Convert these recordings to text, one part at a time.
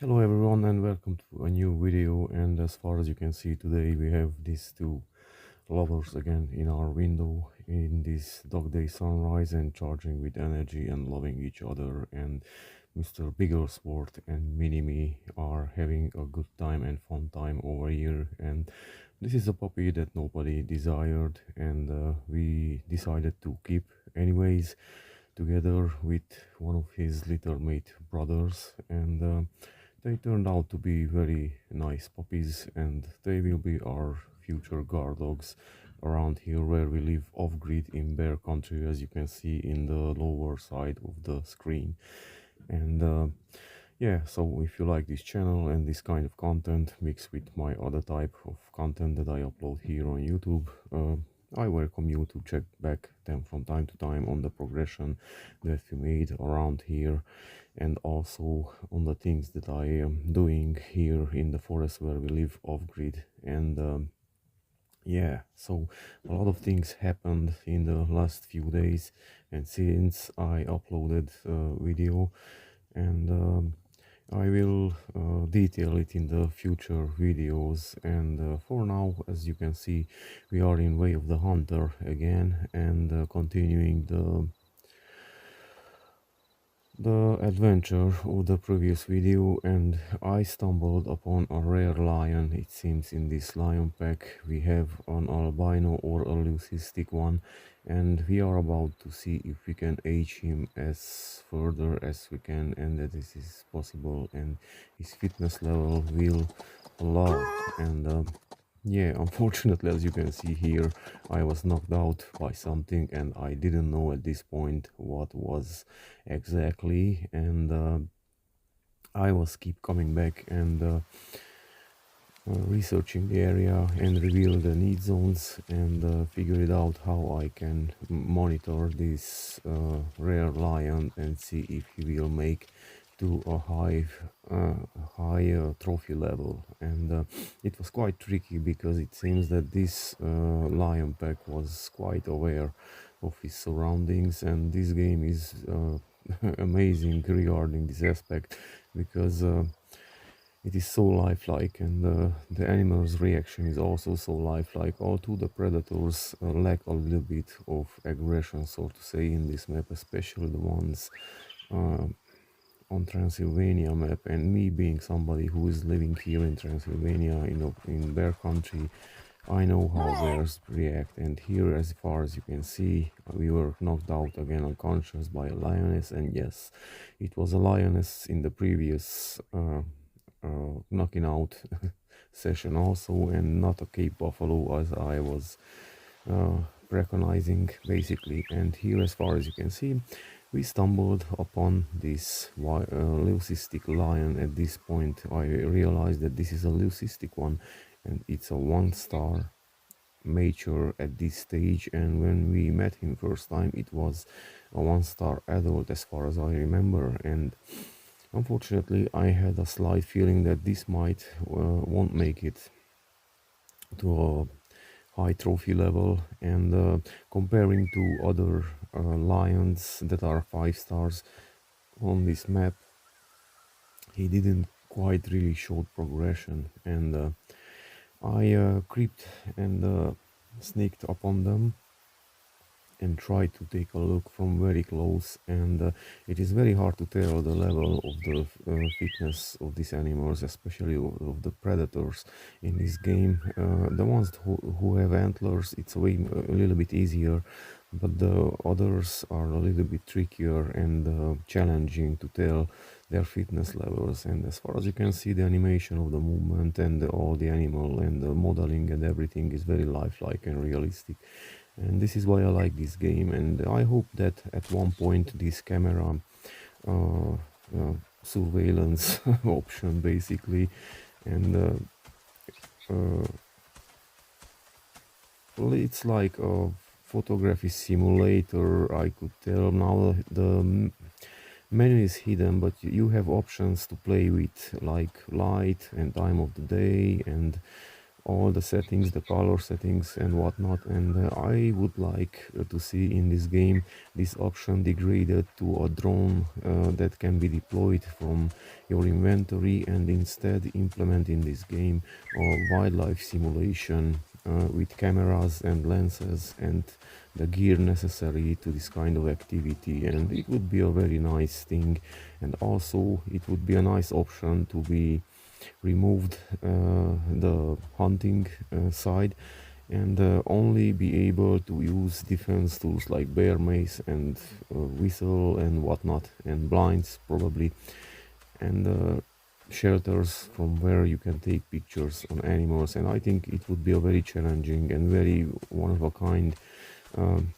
Hello everyone and welcome to a new video, and as far as you can see today we have these two lovers again in our window in this dog day sunrise and charging with energy and loving each other, and MrBigglesworth and Mini-Me are having a good time and fun time over here. And this is a puppy that nobody desired, and we decided to keep anyways together with one of his little mate brothers, and they turned out to be very nice puppies, and they will be our future guard dogs around here where we live off-grid in bear country, as you can see in the lower side of the screen. And yeah, so if you like this channel and this kind of content mixed with my other type of content that I upload here on YouTube, I welcome you to check back them from time to time on the progression that we made around here, and also on the things that I am doing here in the forest where we live off-grid. And yeah, so a lot of things happened in the last few days and since I uploaded a video, and I will detail it in the future videos. And for now, as you can see, we are in Way of the Hunter again, and continuing the adventure of the previous video. And I stumbled upon a rare lion. It seems in this lion pack we have an albino or a leucistic one, and we are about to see if we can age him as further as we can, and that this is possible, and his fitness level will allow. And yeah, unfortunately, as you can see here, I was knocked out by something and I didn't know at this point what was exactly. And I was keep coming back and researching the area and reveal the need zones, and figure it out how I can monitor this rare lion and see if he will make to a high trophy level. And it was quite tricky because it seems that this lion pack was quite aware of his surroundings, and this game is amazing regarding this aspect because it is so lifelike, and the animal's reaction is also so lifelike. Although the predators lack a little bit of aggression, so to say, in this map, especially the ones uh, on Transylvania map. And me being somebody who is living here in Transylvania in bear country, I know how bears react. And here, as far as you can see, we were knocked out again unconscious by a lioness. And yes, it was a lioness in the previous knocking out session also, and not a Cape Buffalo as I was preconizing basically. And here, as far as you can see, we stumbled upon this leucistic lion. At this point I realized that this is a leucistic one, and it's a 1-star mature at this stage. And when we met him first time, it was a 1-star adult as far as I remember. And unfortunately, I had a slight feeling that this might won't make it to a high trophy level. And comparing to other lions that are 5 stars on this map, he didn't quite really show progression. And I creeped and sneaked upon them and try to take a look from very close. And it is very hard to tell the level of the fitness of these animals, especially of the predators in this game. The ones who have antlers, it's a little bit easier, but the others are a little bit trickier and challenging to tell their fitness levels. And as far as you can see, the animation of the movement and all the animal and the modeling and everything is very lifelike and realistic. And this is why I like this game, and I hope that at one point this camera surveillance option basically, and well, it's like a photography simulator, I could tell. Now the menu is hidden, but you have options to play with, like light and time of the day and all the settings, the color settings and whatnot. And I would like to see in this game this option degraded to a drone that can be deployed from your inventory, and instead implement in this game wildlife simulation with cameras and lenses and the gear necessary to this kind of activity. And it would be a very nice thing, and also it would be a nice option to be removed the hunting side, and only be able to use defense tools like bear mace and whistle and whatnot, and blinds probably, and shelters from where you can take pictures on animals. And I think it would be a very challenging and very one of a kind um,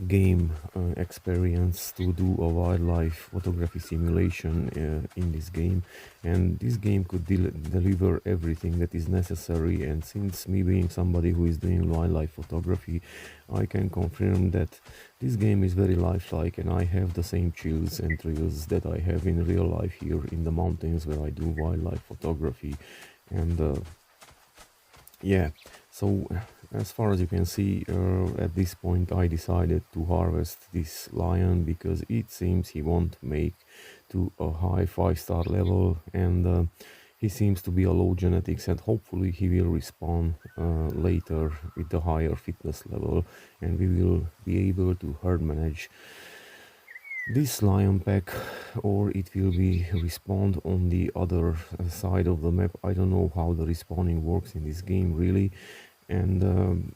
game experience to do a wildlife photography simulation in this game. And this game could deliver everything that is necessary. And since me being somebody who is doing wildlife photography, I can confirm that this game is very lifelike, and I have the same chills and thrills that I have in real life here in the mountains where I do wildlife photography. And yeah, so as far as you can see, at this point I decided to harvest this lion because it seems he won't make to a high 5-star level, and he seems to be a low genetics, and hopefully he will respawn later with the higher fitness level, and we will be able to herd manage this lion pack, or it will be respawned on the other side of the map. I don't know how the respawning works in this game really. And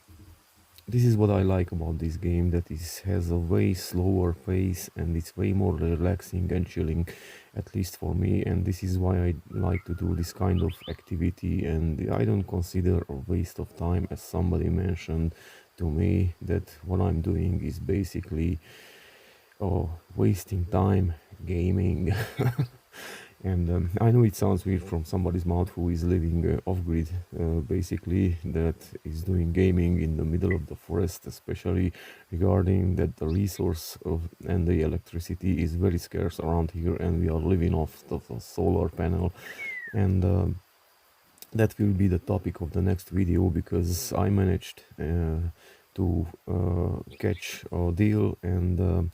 this is what I like about this game, that it has a way slower pace and it's way more relaxing and chilling, at least for me. And this is why I like to do this kind of activity, and I don't consider a waste of time, as somebody mentioned to me that what I'm doing is basically wasting time gaming. And I know it sounds weird from somebody's mouth who is living off-grid, basically, that is doing gaming in the middle of the forest, especially regarding that the resource of and the electricity is very scarce around here, and we are living off the solar panel. And that will be the topic of the next video, because I managed to catch a deal. And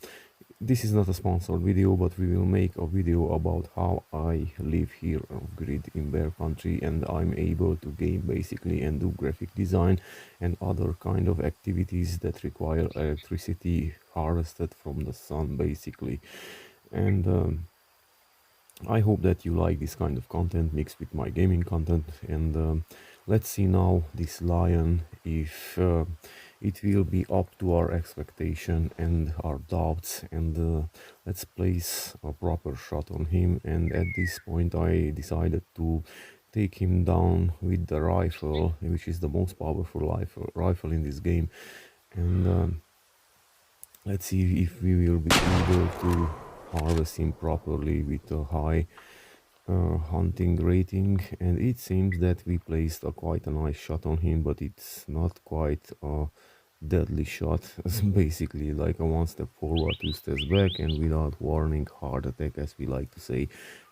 this is not a sponsored video, but we will make a video about how I live here off grid in Bear Country, and I'm able to game basically and do graphic design and other kind of activities that require electricity harvested from the sun basically. And I hope that you like this kind of content mixed with my gaming content. And let's see now this lion, if it will be up to our expectation and our doubts. And let's place a proper shot on him. And at this point I decided to take him down with the rifle, which is the most powerful rifle in this game. And let's see if we will be able to harvest him properly with a high hunting rating. And it seems that we placed a quite a nice shot on him, but it's not quite a deadly shot. It's basically like a one step forward, two steps back, and without warning, heart attack, as we like to say.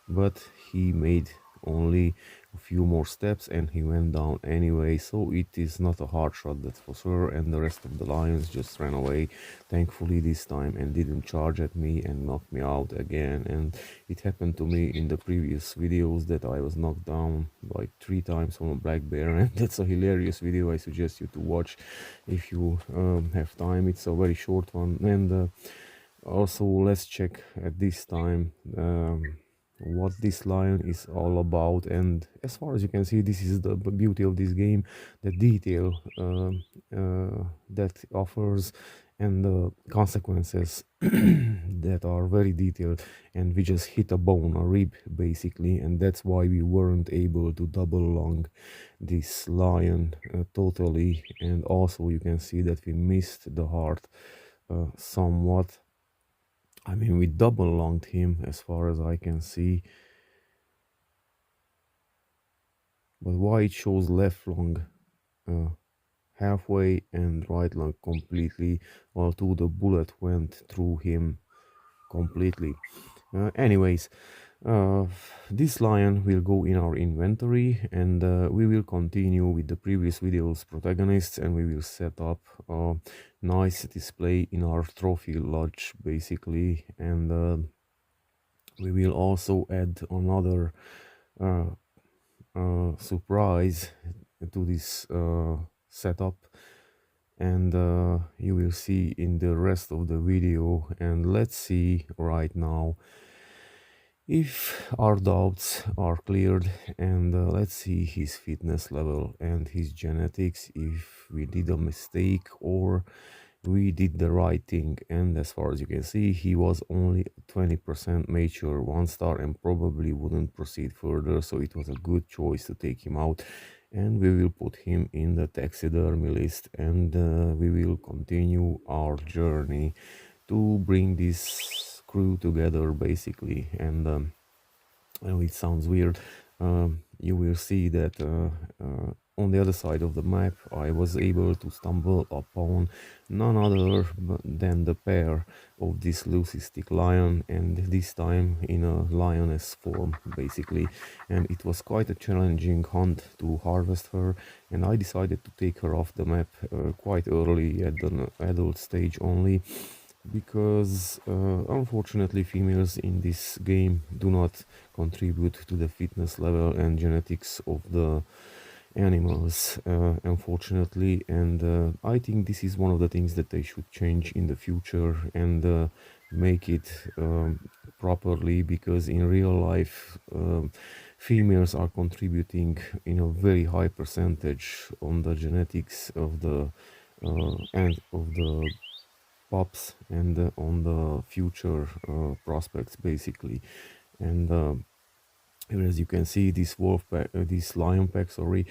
But he made only a few more steps and he went down anyway, so it is not a hard shot, that's for sure. And the rest of the lions just ran away, thankfully this time, and didn't charge at me and knock me out again. And it happened to me in the previous videos that I was knocked down like 3 times from a black bear, and that's a hilarious video. I suggest you to watch if you have time. It's a very short one. And also let's check at this time what this lion is all about. And as far as you can see, this is the beauty of this game, the detail that offers, and the consequences that are very detailed. And we just hit a bone, a rib basically, and that's why we weren't able to double lung this lion totally. And also you can see that we missed the heart somewhat. I mean, we double lunged him as far as I can see, but why it shows left lung halfway and right lung completely, although the bullet went through him completely. Anyways, Uh, this lion will go in our inventory, and we will continue with the previous video's protagonists, and we will set up a nice display in our trophy lodge basically, and we will also add another uh, surprise to this setup, and you will see in the rest of the video. And let's see right now if our doubts are cleared, and let's see his fitness level and his genetics, if we did a mistake or we did the right thing. And as far as you can see, he was only 20% mature, 1 star, and probably wouldn't proceed further, so it was a good choice to take him out. And we will put him in the taxidermy list, and we will continue our journey to bring this crew together basically. And I know it sounds weird. You will see that on the other side of the map I was able to stumble upon none other than the pair of this leucistic lion, and this time in a lioness form basically. And it was quite a challenging hunt to harvest her, and I decided to take her off the map quite early at an adult stage only, because unfortunately females in this game do not contribute to the fitness level and genetics of the animals, unfortunately. And I think this is one of the things that they should change in the future, and make it properly, because in real life females are contributing in a very high percentage on the genetics of the and of the pups, and on the future prospects basically. And here, as you can see, this this lion pack, sorry,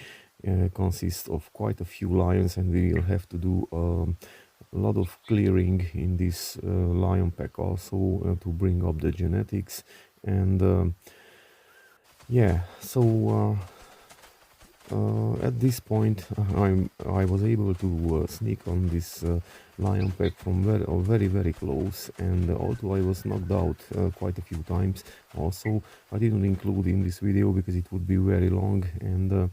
consists of quite a few lions, and we will have to do a lot of clearing in this lion pack also to bring up the genetics. And yeah, so at this point I was able to sneak on this lion pack from very close, and although I was knocked out quite a few times, also I didn't include in this video because it would be very long. And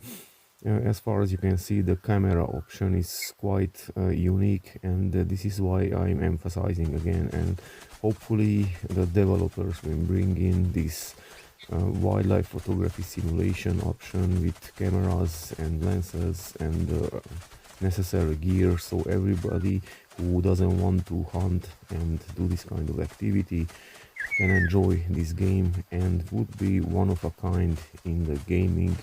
as far as you can see, the camera option is quite unique, and this is why I'm emphasizing again, and hopefully the developers will bring in this wildlife photography simulation option with cameras and lenses and necessary gear, so everybody who doesn't want to hunt and do this kind of activity can enjoy this game, and would be one of a kind in the gaming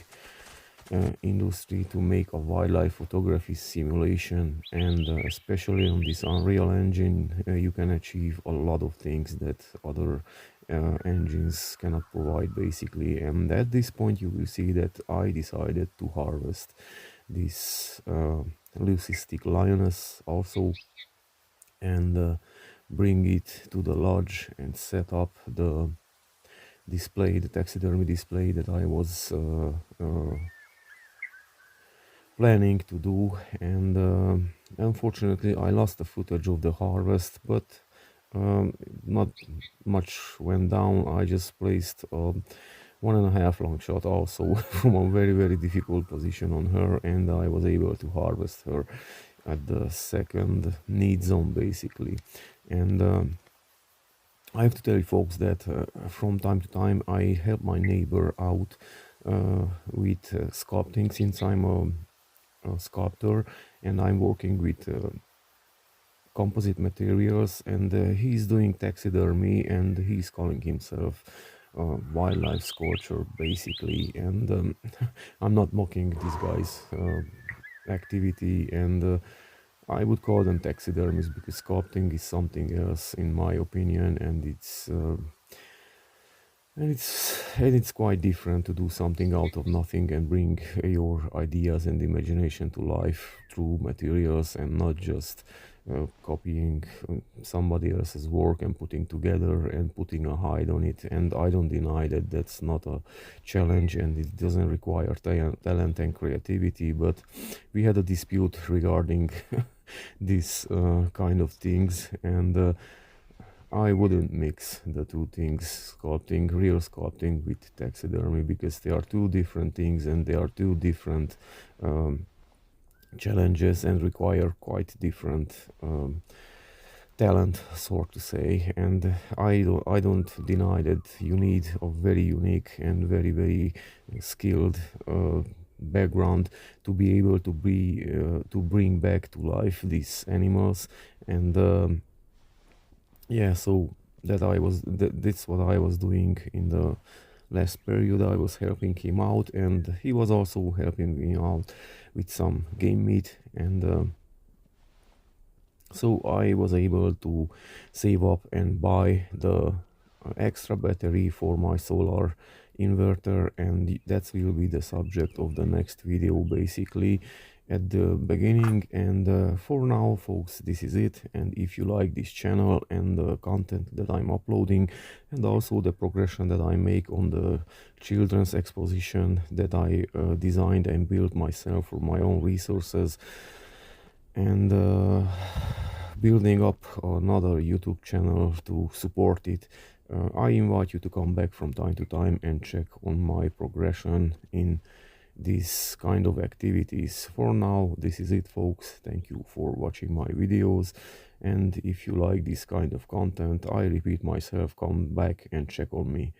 industry to make a wildlife photography simulation. And especially on this Unreal Engine, you can achieve a lot of things that other engines cannot provide basically. And at this point you will see that I decided to harvest this leucistic lioness also, and bring it to the lodge and set up the display, the taxidermy display that I was planning to do. And unfortunately I lost the footage of the harvest, but not much went down. I just placed a 1.5 long shot also from a very difficult position on her, and I was able to harvest her at the second need zone basically. And I have to tell you folks that from time to time I help my neighbor out with sculpting, since I'm a sculptor and I'm working with composite materials, and he's doing taxidermy, and he's calling himself wildlife sculpture basically. And I'm not mocking this guy's activity, and I would call them taxidermies, because sculpting is something else in my opinion, and it's quite different to do something out of nothing and bring your ideas and imagination to life through materials, and not just copying somebody else's work and putting together and putting a hide on it. And I don't deny that that's not a challenge, and it doesn't require talent and creativity, but we had a dispute regarding this kind of things. And I wouldn't mix the two things, sculpting, real sculpting with taxidermy, because they are two different things and they are two different challenges and require quite different talent, sort to say. And I don't deny that you need a very unique and very skilled background to be able to bring back to life these animals. And yeah, so that's what I was doing in the last period. I was helping him out, and he was also helping me out with some game meat. And so I was able to save up and buy the extra battery for my solar inverter, and that will be the subject of the next video, basically, at the beginning. And for now, folks, this is it. And if you like this channel and the content that I'm uploading, and also the progression that I make on the children's exposition that I designed and built myself for my own resources, and building up another YouTube channel to support it, I invite you to come back from time to time and check on my progression in these kind of activities. For now, this is it, folks. Thank you for watching my videos, and if you like this kind of content, I repeat myself, come back and check on me.